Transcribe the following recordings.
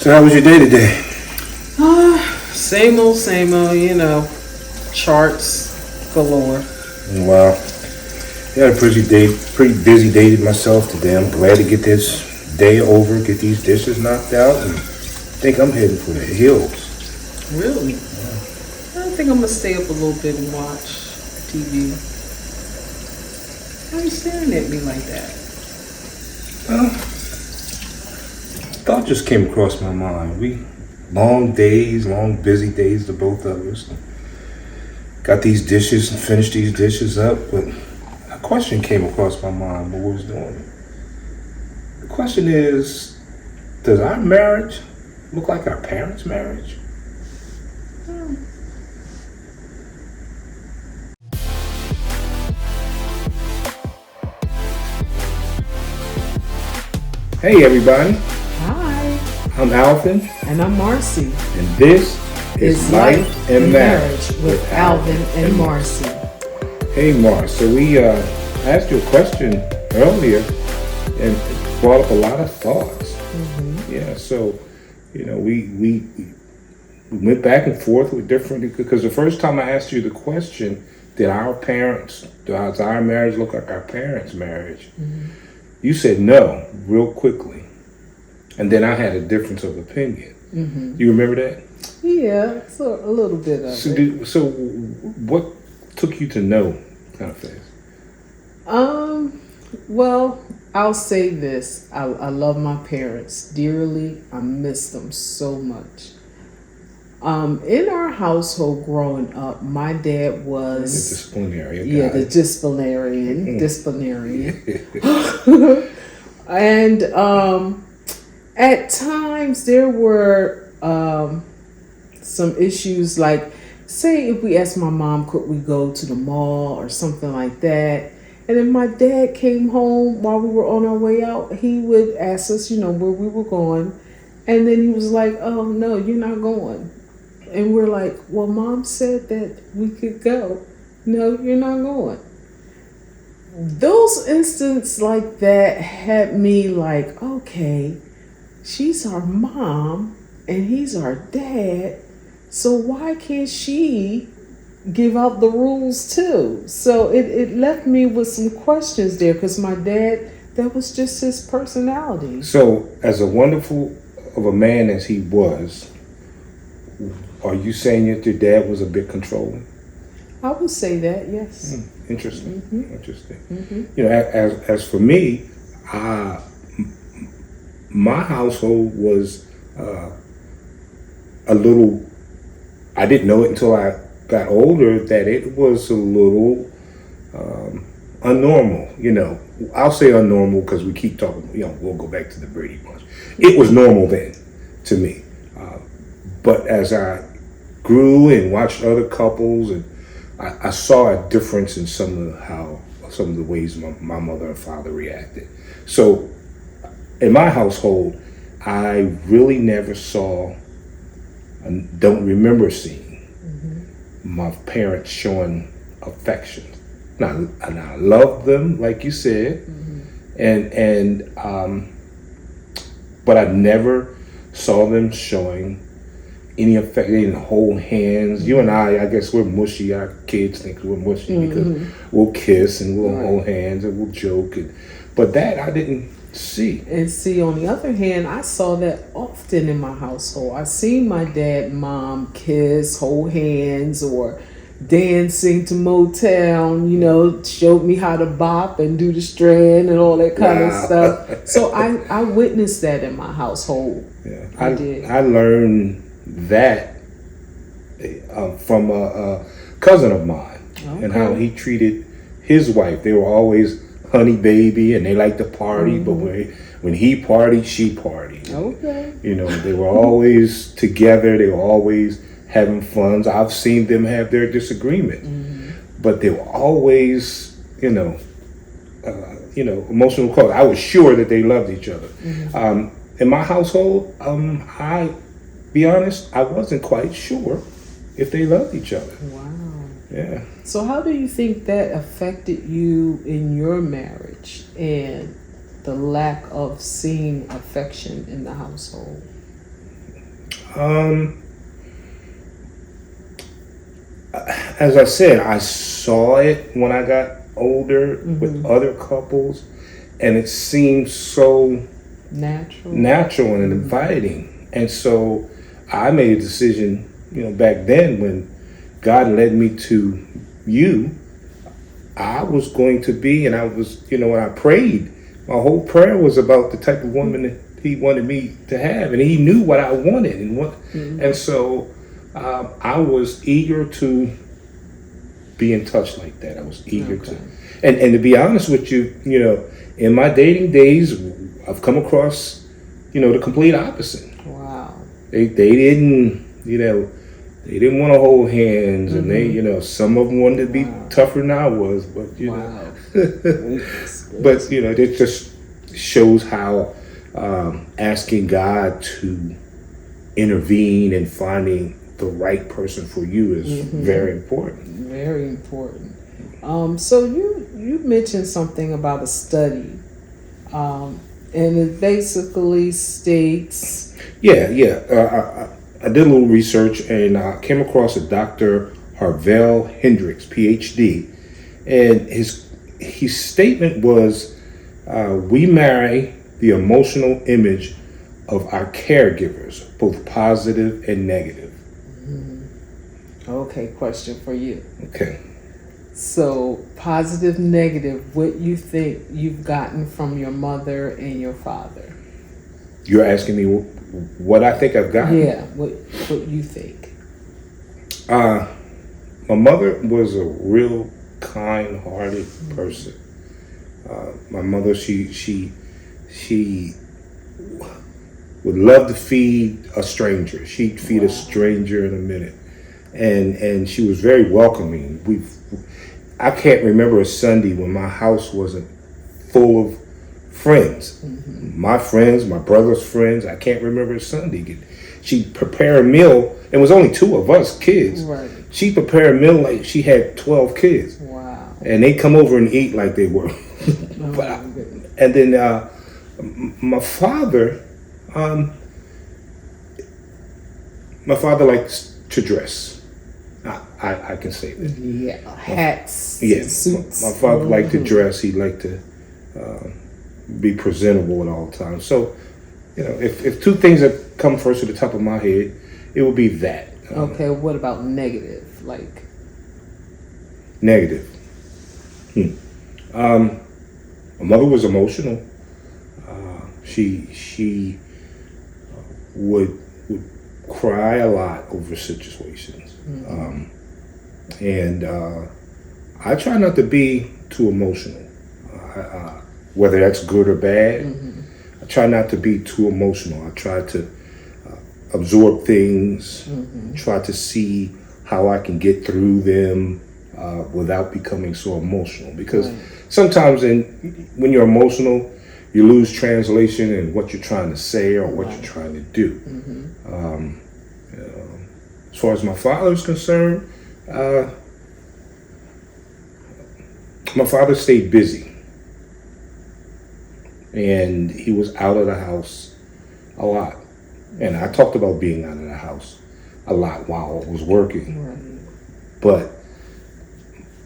So how was your day today? Same old, charts galore. Wow. Yeah, had a pretty busy day myself today. I'm glad to get this day over, get these dishes knocked out, and think I'm heading for the hills. Really? I think I'm gonna stay up a little bit and watch TV. Why are you staring at me like that? Well, thought just came across my mind. Long days, long busy days, the both of us. Got these dishes and finished these dishes up, but a question came across my mind when we was doing it. The question is, does our marriage look like our parents' marriage? Hey everybody, Hi. I'm Alvin, And I'm Marcy. and this is Life and Marriage with Alvin and Marcy. Hey Mar, so we asked you a question earlier and it brought up a lot of thoughts. Yeah, so we went back and forth with different, because the first time I asked you the question, does our marriage look like our parents' marriage? You said no real quickly, and then I had a difference of opinion. You remember that? Yeah, so a little bit of it. So what took you to know kind of fast? Well, I'll say this. I love my parents dearly. I miss them so much. In our household growing up, my dad was Disciplinary. the disciplinarian. And at times there were some issues, like say if we asked my mom could we go to the mall or something like that, and if my dad came home while we were on our way out, he would ask us where we were going, and then he was like, oh no, you're not going. And we're like, well, mom said that we could go. No, you're not going. Those instances like that had me like, okay, she's our mom and he's our dad, so why can't she give out the rules too? So it left me with some questions there, because my dad, that was just his personality. So, as a wonderful of a man as he was, are you saying that your dad was a bit controlling? I would say that, yes. Interesting. As for me, my household was a little. I didn't know it until I got older that it was a little unnormal. I'll say unnormal because we keep talking. We'll go back to the Brady Bunch. It was normal then to me, but as I grew and watched other couples, and I saw a difference in some of the ways my mother and father reacted. So in my household, I really never saw and don't remember seeing my parents showing affection. Now, I loved them, like you said, but I never saw them showing any affect. They didn't hold hands. You and I guess we're mushy. Our kids think we're mushy because we'll kiss and we'll hold hands and we'll joke. But that I didn't see. And see, on the other hand, I saw that often in my household. I seen my dad and mom kiss, hold hands, or dancing to Motown, showed me how to bop and do the strand and all that kind of stuff. So I witnessed that in my household. Yeah, I did. I learned that from a cousin of mine, and how he treated his wife. They were always honey baby, and they liked to party, but when he partied, she partied. Okay. They were always together. They were always having fun. I've seen them have their disagreements, but they were always, emotional cause. I was sure that they loved each other. In my household, I be honest, I wasn't quite sure if they loved each other. Wow. Yeah. So how do you think that affected you in your marriage and the lack of seeing affection in the household? Um, as I said, I saw it when I got older with other couples, and it seemed so natural and inviting. And so I made a decision, back then when God led me to you, I was going to be, and I was, when I prayed, my whole prayer was about the type of woman that He wanted me to have, and He knew what I wanted, and so I was eager to be in touch like that. I was eager to, and to be honest with you, in my dating days, I've come across, the complete opposite. Wow. They didn't, they didn't want to hold hands, and they, some of them wanted to be tougher than I was, but but it just shows how asking God to intervene and finding the right person for you is very important. Very important. So you mentioned something about a study, and it basically states. I did a little research and I came across a Dr. Harvell Hendricks, PhD, and his statement was, "We marry the emotional image of our caregivers, both positive and negative." Okay, question for you. Okay. So, positive, negative, what you think you've gotten from your mother and your father? You're asking me what I think I've gotten? Yeah, what you think. My mother was a real kind-hearted person. My mother, she would love to feed a stranger. She'd feed a stranger in a minute. And she was very welcoming. I can't remember a Sunday when my house wasn't full of friends. My friends, my brother's friends. I can't remember a Sunday. She'd prepare a meal. It was only 2 of us kids. Right. She'd prepare a meal like she had 12 kids. Wow. And they'd come over and eat like they were. And then my father likes to dress. I can say that. Yeah, hats, suits. My father liked to dress. He liked to be presentable at all times. So, if 2 things that come first to the top of my head, it would be that. Okay, what about negative? Like negative. My mother was emotional. She would cry a lot over situations. And I try not to be too emotional, whether that's good or bad. I try not to be too emotional. I try to absorb things, try to see how I can get through them without becoming so emotional. Because sometimes when you're emotional, you lose translation in what you're trying to say or what you're trying to do. As far as my father is concerned, my father stayed busy. And he was out of the house a lot. And I talked about being out of the house a lot while I was working. But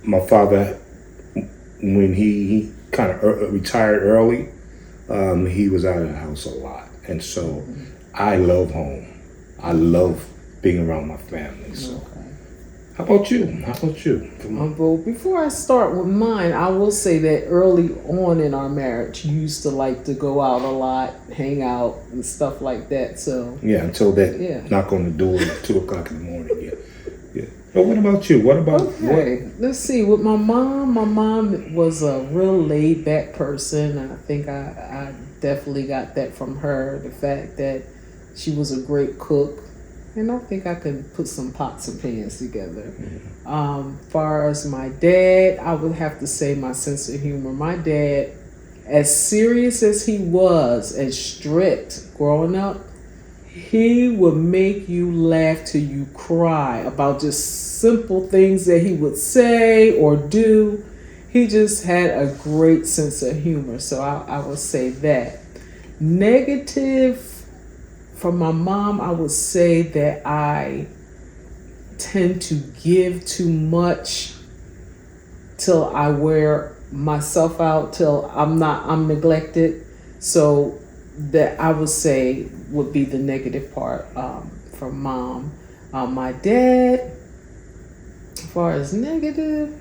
my father, when he kind of retired early, he was out of the house a lot. And so I love home. I love being around my family. So, how about you? Well, before I start with mine, I will say that early on in our marriage, you used to like to go out a lot, hang out, and stuff like that. So until that knock on the door at 2:00 in the morning. Yeah. But what about you? Let's see. With my mom was a real laid back person. I think I definitely got that from her. The fact that she was a great cook. And I think I could put some pots and pans together. Far as my dad, I would have to say my sense of humor. My dad, as serious as he was and strict growing up, he would make you laugh till you cry about just simple things that he would say or do. He just had a great sense of humor. So I would say that. Negative from my mom, I would say that I tend to give too much till I wear myself out, till I'm neglected. So that I would say would be the negative part from mom. My dad, as far as negative,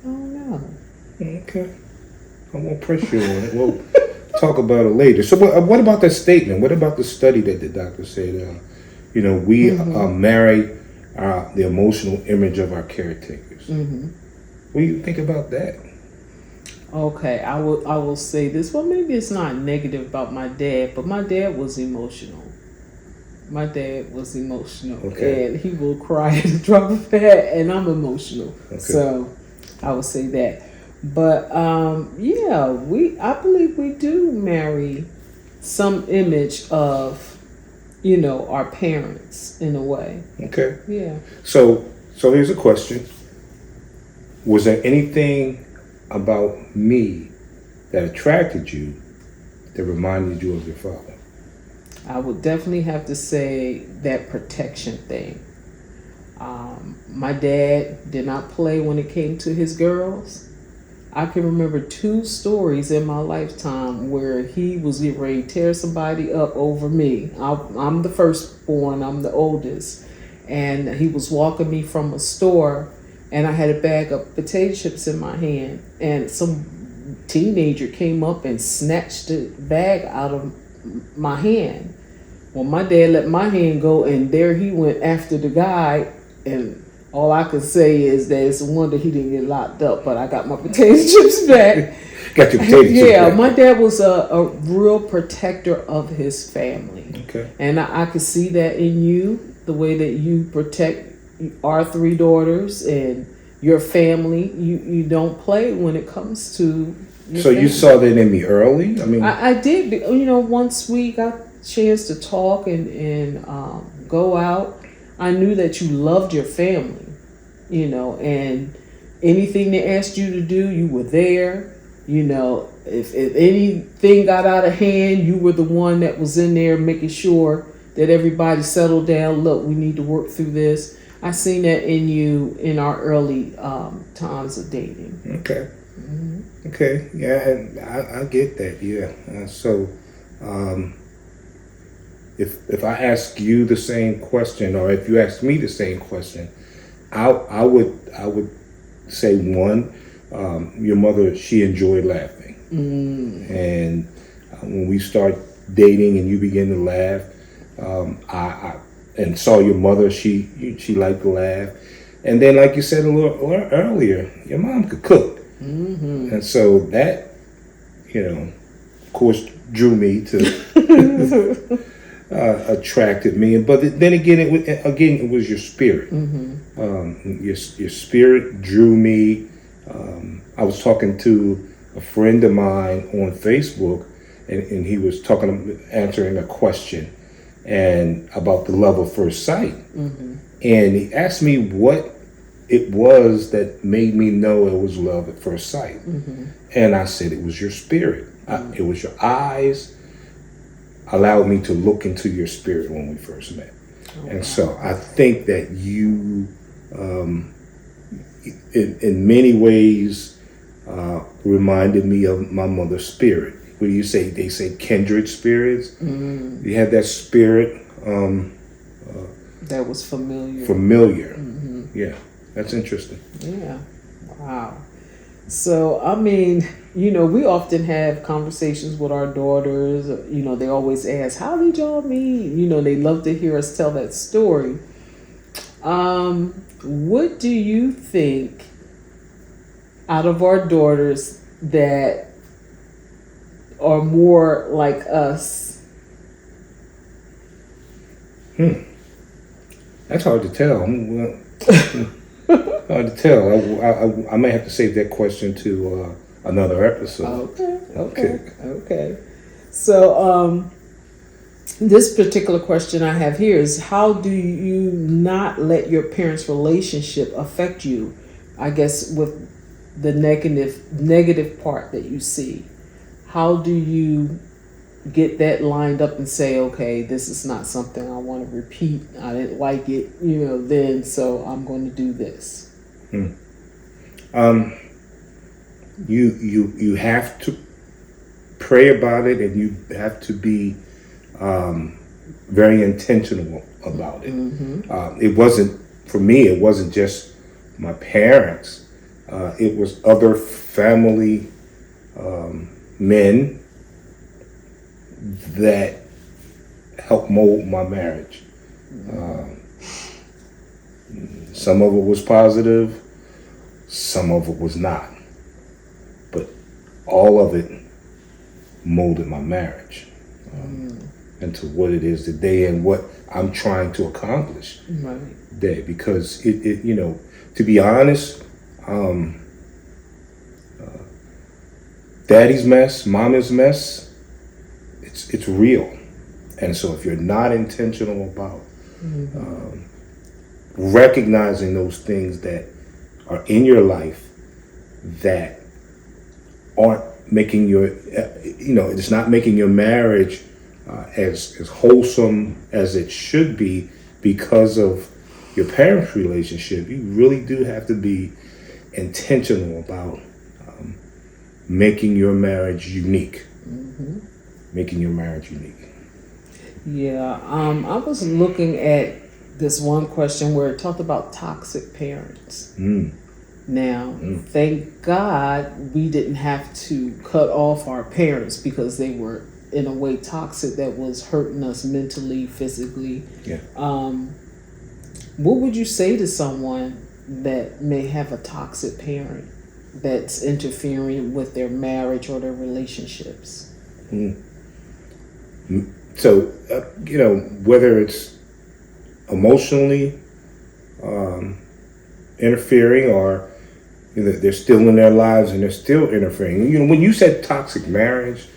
I don't know. Okay. I won't press you on it. We'll talk about it later. So what about that statement? What about the study that the doctor said, we marry the emotional image of our caretakers? What do you think about that? Okay, I will say this. Well, maybe it's not negative about my dad, but my dad was emotional. My dad was emotional, Okay. and he will cry at the drop of a hat, and I'm emotional. Okay. So I would say that. But yeah, I believe we do marry some image of, our parents in a way. Okay. Yeah. So here's a question. Was there anything about me that attracted you that reminded you of your father? I would definitely have to say that protection thing. My dad did not play when it came to his girls. I can remember 2 stories in my lifetime where he was getting ready to tear somebody up over me. I'm the firstborn, I'm the oldest. And he was walking me from a store, and I had a bag of potato chips in my hand. And some teenager came up and snatched the bag out of my hand. Well, my dad let my hand go, and there he went after the guy. And all I could say is that it's a wonder he didn't get locked up, but I got my potato chips back. Got your potato chips Yeah, back. my dad was a real protector of his family. Okay. And I could see that in you, the way that you protect our 3 daughters and your family. You don't play when it comes to your So family. you saw that in me early? I mean, I did, once we got a chance to talk and go out, I knew that you loved your family, and anything they asked you to do, you were there. If anything got out of hand, you were the one that was in there making sure that everybody settled down. Look, we need to work through this. I seen that in you in our early times of dating. okay. Okay. Yeah, and I get that. Yeah. If I ask you the same question, or if you ask me the same question, I would say one, your mother, she enjoyed laughing, and when we start dating and you begin to laugh, I and saw your mother, she liked to laugh, and then like you said a little earlier, your mom could cook, and so that, of course, drew me to. Attracted me, but then again, it was your spirit. Your spirit drew me. I was talking to a friend of mine on Facebook, and he was answering a question, and about the love of first sight, and he asked me what it was that made me know it was love at first sight, and I said it was your spirit. It was your eyes. Allowed me to look into your spirit when we first met. And so I think that you, in many ways, reminded me of my mother's spirit. What do you say? They say kindred spirits. You had that spirit. That was familiar. Familiar. Yeah, that's interesting. Yeah. Wow. So, I mean, we often have conversations with our daughters. They always ask, how did y'all meet? They love to hear us tell that story. What do you think out of our daughters that are more like us? That's hard to tell. Hard to tell. I may have to save that question to another episode. Okay. So, this particular question I have here is, how do you not let your parents' relationship affect you? I guess with the negative part that you see. How do you get that lined up and say, okay, this is not something I want to repeat. I didn't like it, then, so I'm going to do this. You have to pray about it, and you have to be very intentional about it. It wasn't, for me, it wasn't just my parents. It was other family men that helped mold my marriage. Some of it was positive, some of it was not. But all of it molded my marriage into what it is today and what I'm trying to accomplish today. Because it to be honest, daddy's mess, mama's mess, it's real. And so if you're not intentional about recognizing those things that are in your life that aren't making your, it's not making your marriage as wholesome as it should be because of your parents' relationship, you really do have to be intentional about making your marriage unique. Making your marriage unique. Yeah, I was looking at this one question where it talked about toxic parents. Now, thank God we didn't have to cut off our parents because they were in a way toxic that was hurting us mentally, physically. Yeah. What would you say to someone that may have a toxic parent that's interfering with their marriage or their relationships? So, whether it's emotionally interfering or they're still in their lives and they're still interfering. When you said toxic marriage,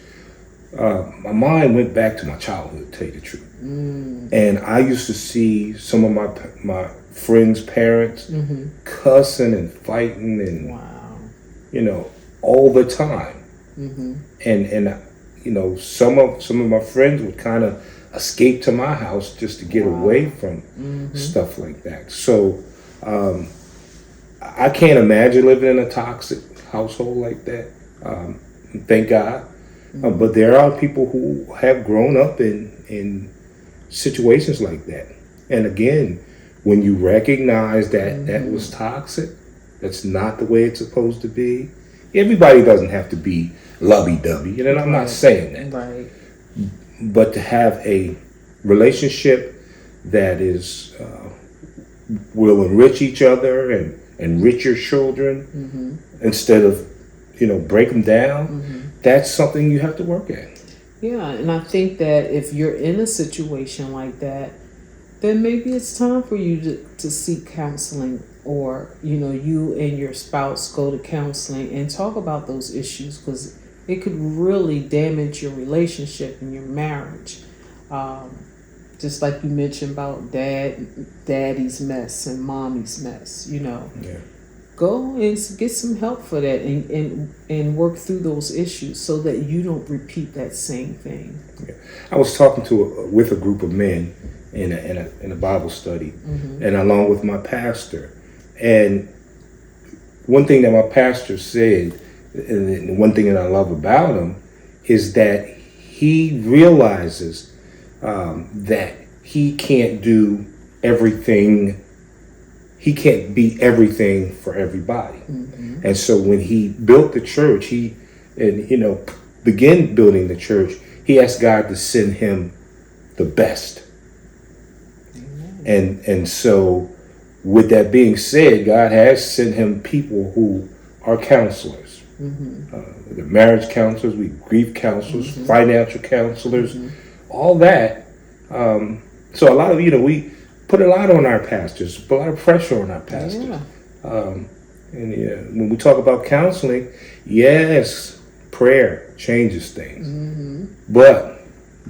my mind went back to my childhood, to tell you the truth. And I used to see some of my friends' parents cussing and fighting and all the time. And some of my friends would kind of escape to my house just to get away from stuff like that. So I can't imagine living in a toxic household like that. Thank God. But there are people who have grown up in situations like that. And again, when you recognize that that was toxic, that's not the way it's supposed to be. Everybody doesn't have to be lovey-dovey, and I'm not saying that. Right. But to have a relationship that is will enrich each other and enrich your children instead of break them down, that's something you have to work at. Yeah, and I think that if you're in a situation like that, then maybe it's time for you to seek counseling, or you and your spouse go to counseling and talk about those issues, because it could really damage your relationship and your marriage. Just like you mentioned about daddy's mess and mommy's mess, Yeah. Go and get some help for that and work through those issues so that you don't repeat that same thing. Yeah. I was talking with a group of men in a Bible study, and along with my pastor. And one thing that my pastor said, and one thing that I love about him, is that he realizes that he can't do everything. He can't be everything for everybody. And so when he built the church, began building the church, he asked God to send him the best. And so with that being said, God has sent him people who are counselors. The marriage counselors, grief counselors, financial counselors, all that. So a lot of, we put a lot on our pastors, put a lot of pressure on our pastors. And when we talk about counseling, yes, prayer changes things. But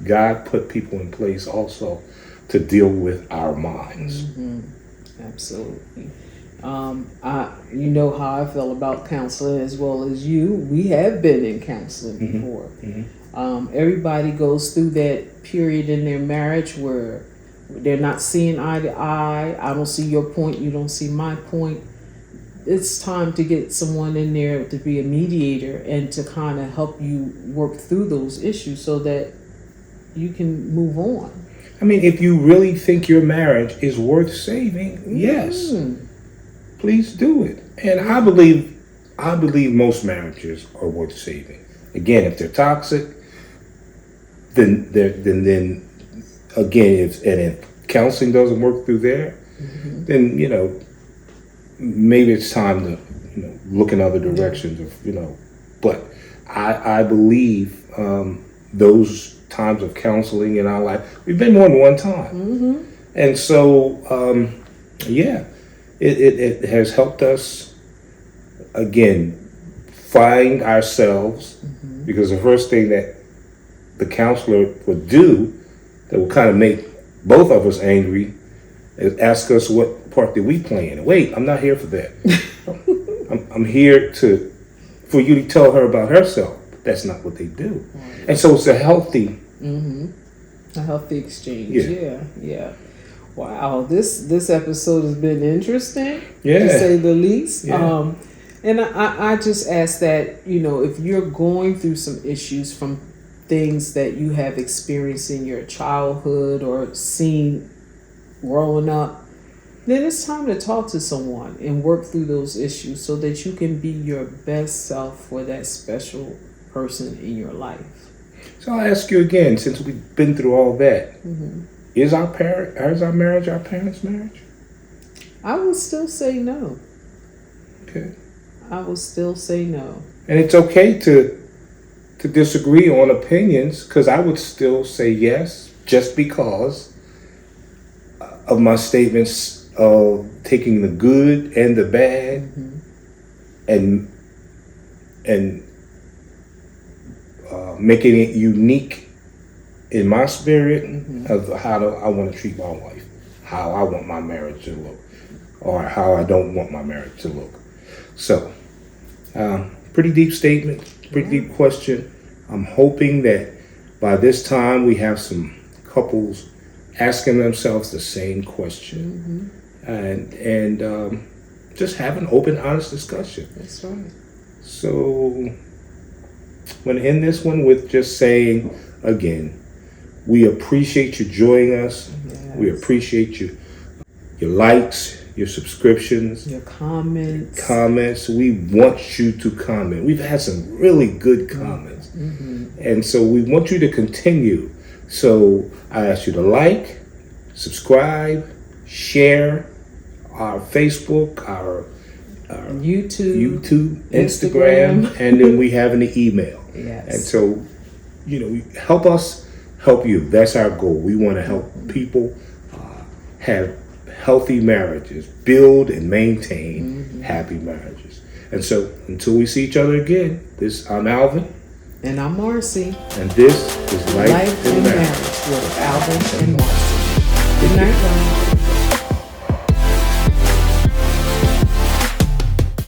God put people in place also to deal with our minds. Absolutely. You know how I feel about counseling as well as you. We have been in counseling before. Everybody goes through that period in their marriage where they're not seeing eye to eye. I don't see your point, you don't see my point. It's time to get someone in there to be a mediator and to kind of help you work through those issues so that you can move on. I mean, if you really think your marriage is worth saving, yes, please do it. And I believe most marriages are worth saving. Again, if they're toxic, then again, if counseling doesn't work through there, then maybe it's time to look in other directions. But I believe those times of counseling in our life, we've been more than one time, and so it has helped us again find ourselves, because the first thing that the counselor would do that would kind of make both of us angry is ask us what part did we play in. Wait, I'm not here for that. I'm here for you to tell her about herself. That's not what they do. And so it's a healthy exchange. Yeah. Wow, this episode has been interesting, to say the least. Yeah. And I just ask that, if you're going through some issues from things that you have experienced in your childhood or seen growing up, then it's time to talk to someone and work through those issues so that you can be your best self for that special person in your life. So I'll ask you again, since we've been through all that, is our marriage our parents' marriage? I would still say no. Okay. I would still say no. And it's okay to disagree on opinions, because I would still say yes, just because of my statements of taking the good and the bad and making it unique in my spirit of how I want to treat my wife, how I want my marriage to look, or how I don't want my marriage to look. So, pretty deep statement, pretty deep question. I'm hoping that by this time we have some couples asking themselves the same question, and just have an open, honest discussion. That's right. So, I'm going to end this one with just saying again, we appreciate you joining us. Yes. We appreciate your likes, your subscriptions, your comments. We want you to comment. We've had some really good comments, and so we want you to continue. So I ask you to like, subscribe, share our Facebook, our YouTube, Instagram, and then we have an email. Yes. And so, help us help you. That's our goal. We want to help people have healthy marriages, build and maintain happy marriages. And so, until we see each other again, I'm Alvin. And I'm Marcy. And this is Life and Marriage with Alvin and Marcy. Good night, guys.